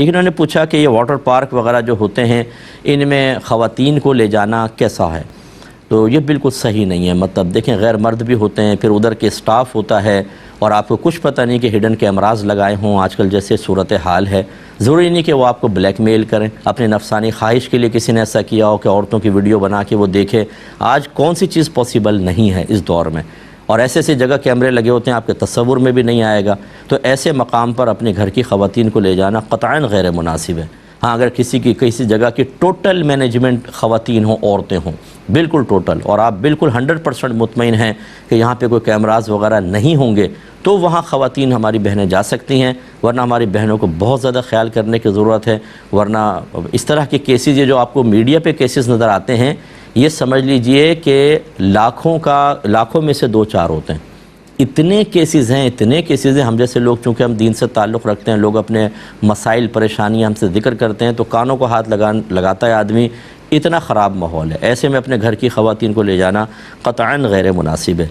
انہوں نے پوچھا کہ یہ واٹر پارک وغیرہ جو ہوتے ہیں ان میں خواتین کو لے جانا کیسا ہے؟ تو یہ بالکل صحیح نہیں ہے۔ مطلب دیکھیں، غیر مرد بھی ہوتے ہیں، پھر ادھر کے سٹاف ہوتا ہے، اور آپ کو کچھ پتہ نہیں کہ ہڈن کیمراز لگائے ہوں۔ آج کل جیسے صورتحال ہے، ضروری نہیں کہ وہ آپ کو بلیک میل کریں، اپنے نفسانی خواہش کے لیے کسی نے ایسا کیا ہو کہ عورتوں کی ویڈیو بنا کے وہ دیکھے۔ آج کون سی چیز پاسبل نہیں ہے اس دور میں، اور ایسے جگہ کیمرے لگے ہوتے ہیں آپ کے تصور میں بھی نہیں آئے گا۔ تو ایسے مقام پر اپنے گھر کی خواتین کو لے جانا قطعاً غیر مناسب ہے۔ ہاں، اگر کسی جگہ کی ٹوٹل مینجمنٹ خواتین ہوں، عورتیں ہوں، بالکل ٹوٹل، اور آپ بالکل 100% مطمئن ہیں کہ یہاں پہ کوئی کیمراز وغیرہ نہیں ہوں گے، تو وہاں خواتین ہماری بہنیں جا سکتی ہیں، ورنہ ہماری بہنوں کو بہت زیادہ خیال کرنے کی ضرورت ہے۔ ورنہ اس طرح کے کیسز جو آپ کو میڈیا پہ کیسز نظر آتے ہیں، یہ سمجھ لیجئے کہ لاکھوں میں سے 2-4 ہوتے ہیں۔ اتنے کیسز ہیں، ہم جیسے لوگ، چونکہ ہم دین سے تعلق رکھتے ہیں، لوگ اپنے مسائل پریشانیاں ہم سے ذکر کرتے ہیں، تو کانوں کو ہاتھ لگاتا ہے آدمی۔ اتنا خراب ماحول ہے، ایسے میں اپنے گھر کی خواتین کو لے جانا قطعاً غیر مناسب ہے۔